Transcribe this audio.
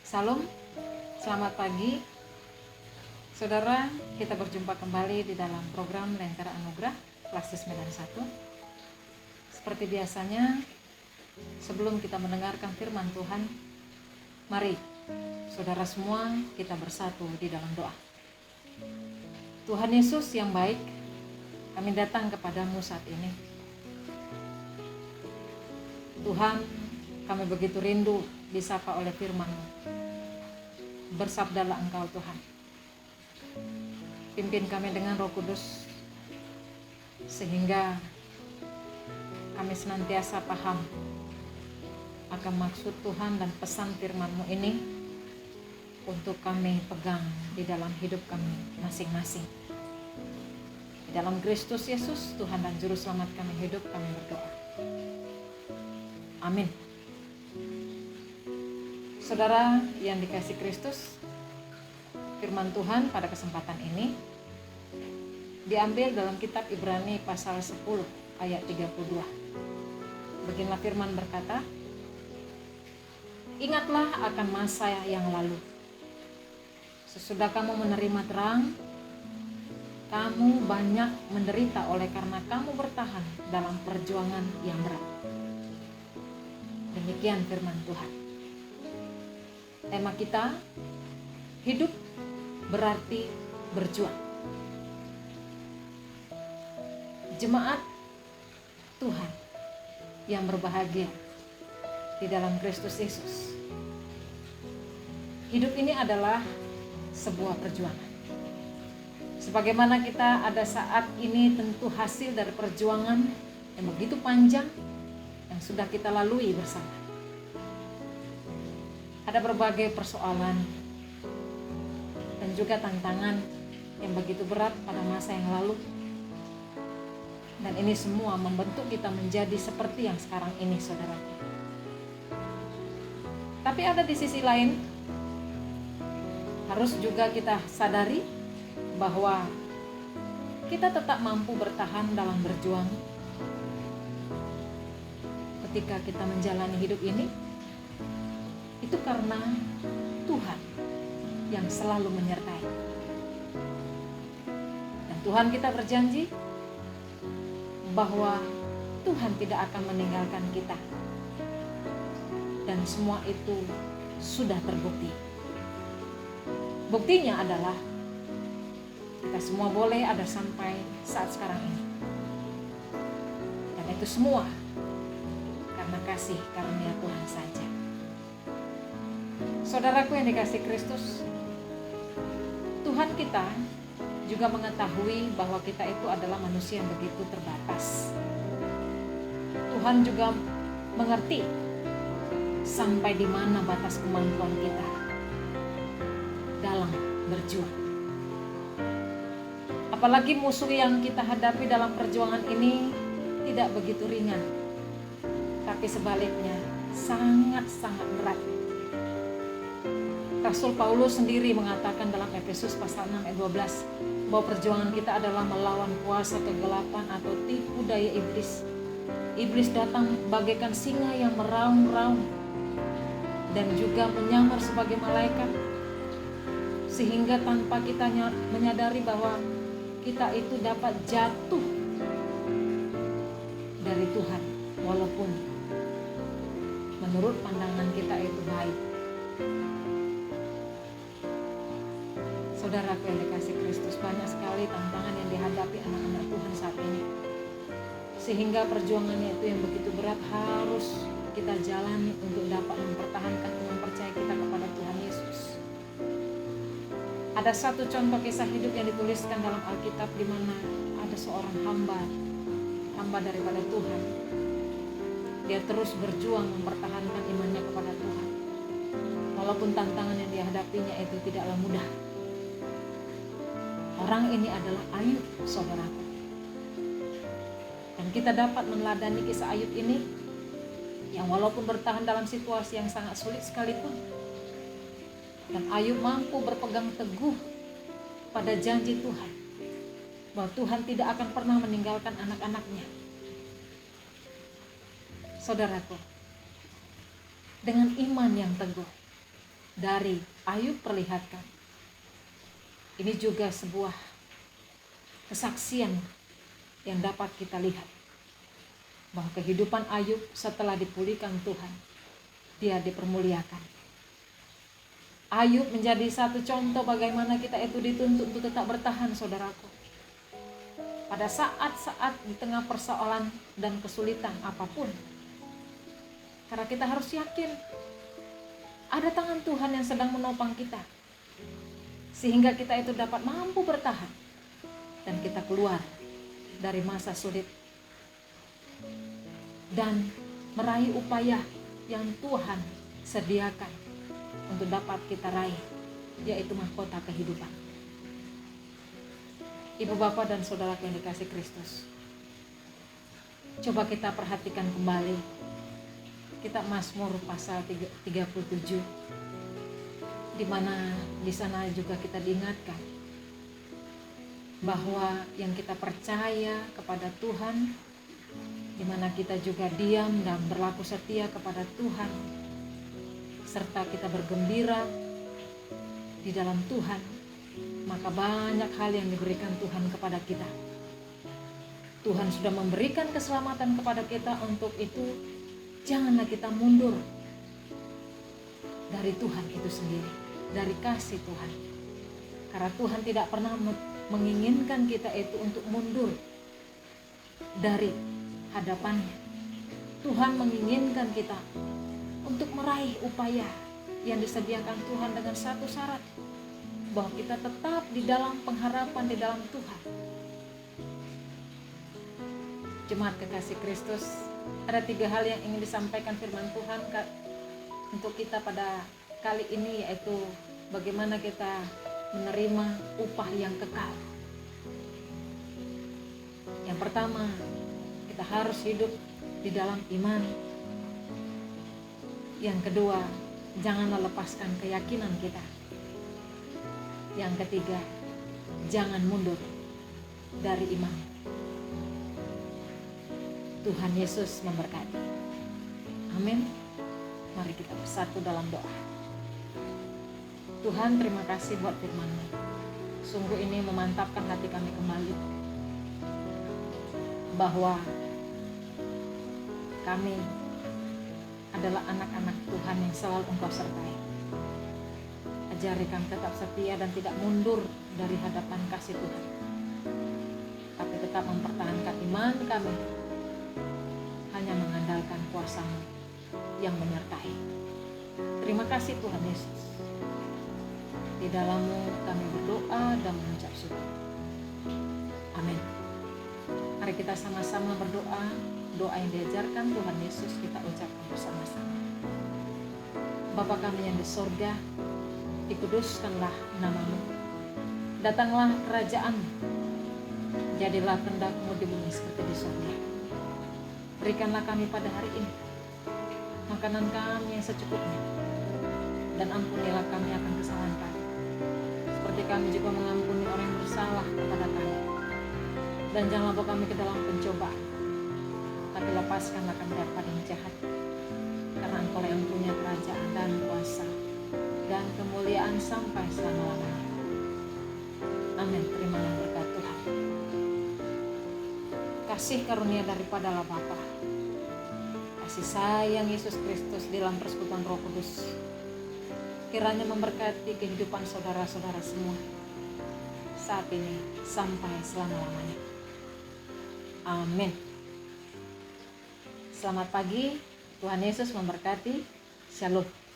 Salam, selamat pagi. Saudara, kita berjumpa kembali di dalam program Lentera Anugerah kelas 91. Seperti biasanya, sebelum kita mendengarkan firman Tuhan, mari saudara semua kita bersatu di dalam doa. Tuhan Yesus yang baik, kami datang kepadamu saat ini. Tuhan, kami begitu rindu disapa oleh firman-Mu. Bersabdalah Engkau Tuhan. Pimpin kami dengan Roh Kudus, sehingga kami senantiasa paham akan maksud Tuhan dan pesan firman-Mu ini untuk kami pegang di dalam hidup kami masing-masing. Di dalam Kristus Yesus, Tuhan dan Juru Selamat kami hidup, kami berdoa. Amin. Saudara yang dikasihi Kristus, firman Tuhan pada kesempatan ini diambil dalam kitab Ibrani pasal 10 ayat 32. Beginilah firman berkata, "Ingatlah akan masa yang lalu. Sesudah kamu menerima terang, kamu banyak menderita oleh karena kamu bertahan dalam perjuangan yang berat." Demikian firman Tuhan. Tema kita, hidup berarti berjuang. Jemaat Tuhan yang berbahagia di dalam Kristus Yesus. Hidup ini adalah sebuah perjuangan. Sebagaimana kita ada saat ini tentu hasil dari perjuangan yang begitu panjang yang sudah kita lalui bersama. Ada berbagai persoalan dan juga tantangan yang begitu berat pada masa yang lalu. Dan ini semua membentuk kita menjadi seperti yang sekarang ini, saudara. Tapi ada di sisi lain, harus juga kita sadari bahwa kita tetap mampu bertahan dalam berjuang ketika kita menjalani hidup ini. Itu karena Tuhan yang selalu menyertai. Dan Tuhan kita berjanji bahwa Tuhan tidak akan meninggalkan kita. Dan semua itu sudah terbukti. Buktinya adalah kita semua boleh ada sampai saat sekarang ini. Dan itu semua karena kasih karunia Tuhan saja. Saudaraku yang dikasihi Kristus, Tuhan kita juga mengetahui bahwa kita itu adalah manusia yang begitu terbatas. Tuhan juga mengerti sampai di mana batas kemampuan kita dalam berjuang. Apalagi musuh yang kita hadapi dalam perjuangan ini tidak begitu ringan, tapi sebaliknya sangat-sangat berat. Rasul Paulus sendiri mengatakan dalam Efesus pasal 6 ayat 12 bahwa perjuangan kita adalah melawan kuasa kegelapan atau tipu daya iblis. Iblis datang bagaikan singa yang meraung-raung dan juga menyamar sebagai malaikat, sehingga tanpa kita menyadari bahwa kita itu dapat jatuh dari Tuhan walaupun menurut pandangan kita itu baik. Saudara yang dikasihi Kristus, banyak sekali tantangan yang dihadapi anak-anak Tuhan saat ini. Sehingga perjuangannya itu yang begitu berat harus kita jalani untuk dapat mempertahankan iman percaya kita kepada Tuhan Yesus. Ada satu contoh kisah hidup yang dituliskan dalam Alkitab di mana ada seorang hamba daripada Tuhan. Dia terus berjuang mempertahankan imannya kepada Tuhan. Walaupun tantangan yang dihadapinya itu tidaklah mudah. Orang ini adalah Ayub, saudaraku. Dan kita dapat meneladani kisah Ayub ini yang walaupun bertahan dalam situasi yang sangat sulit sekalipun, dan Ayub mampu berpegang teguh pada janji Tuhan bahwa Tuhan tidak akan pernah meninggalkan anak-anaknya. Saudaraku, dengan iman yang teguh, dari Ayub perlihatkan, ini juga sebuah kesaksian yang dapat kita lihat bahwa kehidupan Ayub setelah dipulihkan Tuhan, dia dipermuliakan. Ayub menjadi satu contoh bagaimana kita itu dituntut untuk tetap bertahan, saudaraku. Pada saat-saat di tengah persoalan dan kesulitan apapun. Karena kita harus yakin ada tangan Tuhan yang sedang menopang kita, sehingga kita itu dapat mampu bertahan dan kita keluar dari masa sulit dan meraih upaya yang Tuhan sediakan untuk dapat kita raih, yaitu mahkota kehidupan. Ibu bapak dan saudara yang dikasih Kristus, coba kita perhatikan kembali kitab Mazmur pasal 37, di mana di sana juga kita diingatkan bahwa yang kita percaya kepada Tuhan, di mana kita juga diam dan berlaku setia kepada Tuhan, serta kita bergembira di dalam Tuhan, maka banyak hal yang diberikan Tuhan kepada kita. Tuhan sudah memberikan keselamatan kepada kita, untuk itu janganlah kita mundur dari Tuhan itu sendiri, dari kasih Tuhan. Karena Tuhan tidak pernah menginginkan kita itu untuk mundur dari hadapannya. Tuhan menginginkan kita untuk meraih upaya yang disediakan Tuhan dengan satu syarat, bahwa kita tetap di dalam pengharapan di dalam Tuhan. Jemaat kekasih Kristus, ada 3 hal yang ingin disampaikan firman Tuhan untuk kita pada kali ini, yaitu bagaimana kita menerima upah yang kekal. Yang pertama, kita harus hidup di dalam iman. Yang kedua, janganlah lepaskan keyakinan kita. Yang ketiga, jangan mundur dari iman. Tuhan Yesus memberkati. Amin. Mari kita bersatu dalam doa. Tuhan, terima kasih buat firman-Mu. Sungguh ini memantapkan hati kami kembali, bahwa kami adalah anak-anak Tuhan yang selalu Engkau sertai. Ajari kami tetap setia dan tidak mundur dari hadapan kasih Tuhan, tapi tetap mempertahankan iman kami, hanya mengandalkan kuasa-Mu yang menyertai. Terima kasih Tuhan Yesus. Di dalam-Mu kami berdoa dan mengucap syukur. Amin. Mari kita sama-sama berdoa. Doa yang diajarkan Tuhan Yesus kita ucapkan bersama-sama. Bapa kami yang di sorga, dikuduskanlah nama-Mu. Datanglah kerajaan-Mu. Jadilah kehendak-Mu di bumi seperti di sorga. Berikanlah kami pada hari ini makanan kami yang secukupnya, dan ampunilah kami akan kesalahan kami, seperti kami juga mengampuni orang yang bersalah kepada kami. Dan janganlah bawa kami ke dalam pencobaan, tapi lepaskanlah kami daripada yang jahat, karena Engkau yang punya kerajaan dan kuasa dan kemuliaan sampai selama-lamanya. Amin. Terima berkat Tuhan. Kasih karunia daripada Allah Bapa, kasih sayang Yesus Kristus di dalam persekutuan Roh Kudus, kiranya memberkati kehidupan saudara-saudara semua saat ini sampai selama-lamanya. Amin. Selamat pagi, Tuhan Yesus memberkati. Shalom.